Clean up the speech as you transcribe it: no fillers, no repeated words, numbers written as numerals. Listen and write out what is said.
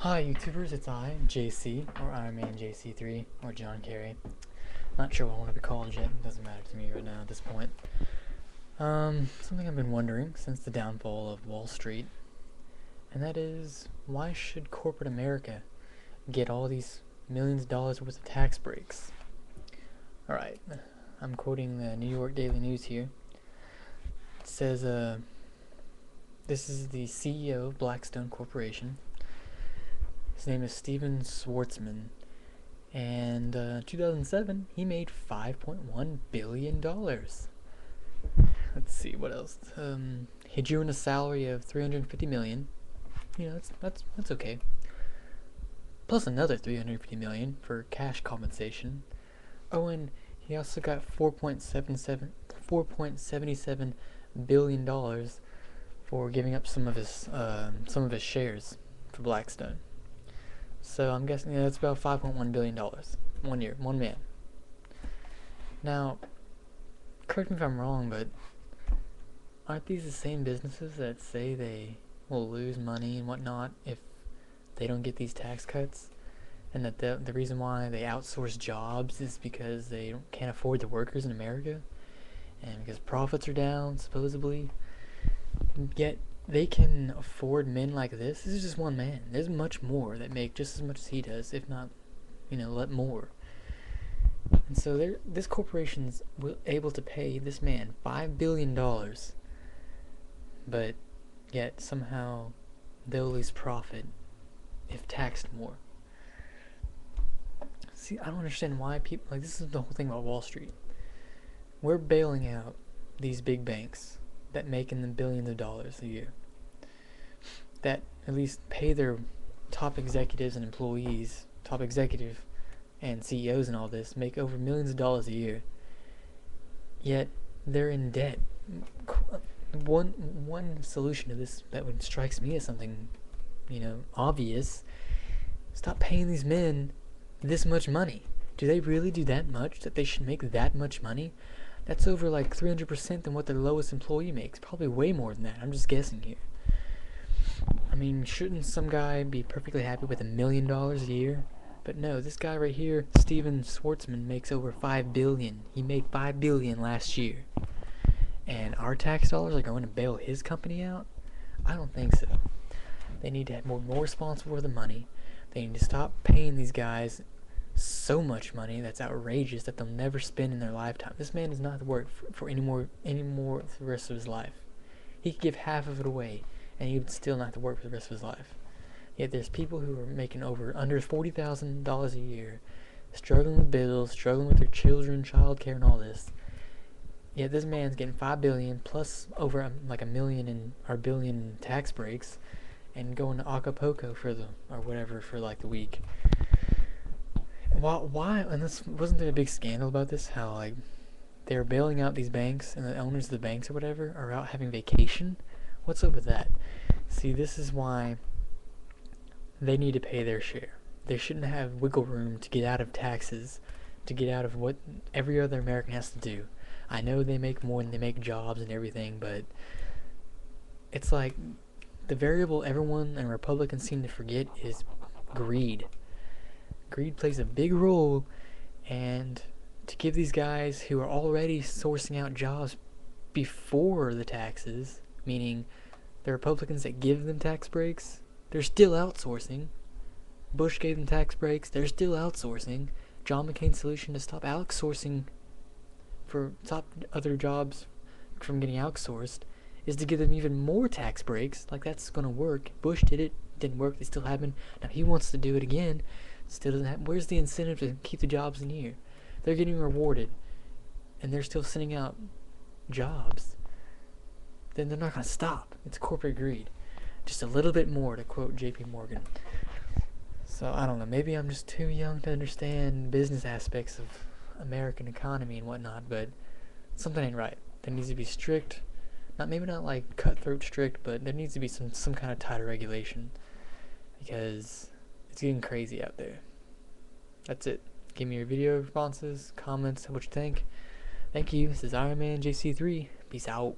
Hi YouTubers, it's I, JC, or Iron Man JC3, or John Kerry. Not sure what I want to be called yet, it doesn't matter to me right now at this point. Something I've been wondering since the downfall of Wall Street, and that is, why should corporate America get all these millions of dollars worth of tax breaks? Alright, I'm quoting the New York Daily News here. It says, this is the CEO of Blackstone Corporation. His name is Steven Schwartzman, and 2007 he made $5.1 billion. Let's see what else. He drew in a salary of $350 million. You know, that's okay. Plus another $350 million for cash compensation. Oh, and he also got $4.77 billion for giving up some of his shares for Blackstone. So I'm guessing that's about $5.1 billion. 1 year, one man. Now, correct me if I'm wrong, but aren't these the same businesses that say they will lose money and whatnot if they don't get these tax cuts? And that the reason why they outsource jobs is because they can't afford the workers in America? And because profits are down, supposedly? Yet they can afford men like this. This is just one man. There's much more that make just as much as he does, if not, let more. And so this corporation's able to pay this man $5 billion, but yet somehow they'll lose profit if taxed more. See, I don't understand why people, this is the whole thing about Wall Street. We're bailing out these big banks that make in the billions of dollars a year, that at least pay their top executives and employees, top executive and CEOs and all this, make over millions of dollars a year, yet they're in debt. One solution to this that strikes me as something, obvious: stop paying these men this much money. Do they really do that much that they should make that much money? That's over like 300% than what their lowest employee makes. Probably way more than that. I'm just guessing here. I mean, shouldn't some guy be perfectly happy with $1 million a year? But no, this guy right here, Steven Schwartzman, makes over $5 billion. He made $5 billion last year. And our tax dollars are going to bail his company out? I don't think so. They need to have more responsible for the money. They need to stop paying these guys so much money that's outrageous that they'll never spend in their lifetime. This man does not have to work for any more for the rest of his life. He could give half of it away and he would still not have to work for the rest of his life. Yet there's people who are making under $40,000 a year, struggling with bills, struggling with their children, childcare, and all this. Yet this man's getting $5 billion plus over like $1 million or billion in tax breaks, and going to Acapulco for the week. Why? And wasn't there a big scandal about this? How they were bailing out these banks, and the owners of the banks or whatever are out having vacation. What's up with that? See, this is why they need to pay their share. They shouldn't have wiggle room to get out of taxes, to get out of what every other American has to do. I know they make more and they make jobs and everything, but it's like the variable everyone and Republicans seem to forget is greed. Greed plays a big role, and to give these guys who are already sourcing out jobs before the taxes, meaning the Republicans that give them tax breaks, they're still outsourcing. Bush gave them tax breaks, they're still outsourcing. John McCain's solution to stop other jobs from getting outsourced is to give them even more tax breaks. That's gonna work. Bush did it, didn't work, they still haven't. Now he wants to do it again. Still doesn't happen. Where's the incentive to keep the jobs in here? They're getting rewarded, and they're still sending out jobs. Then they're not going to stop. It's corporate greed. Just a little bit more, to quote J.P. Morgan. So, I don't know. Maybe I'm just too young to understand business aspects of American economy and whatnot, but something ain't right. There needs to be strict, maybe not like cutthroat strict, but there needs to be some kind of tighter regulation, because it's getting crazy out there. That's it. Give me your video responses, comments, what you think. Thank you. This is Iron Man JC3. Peace out.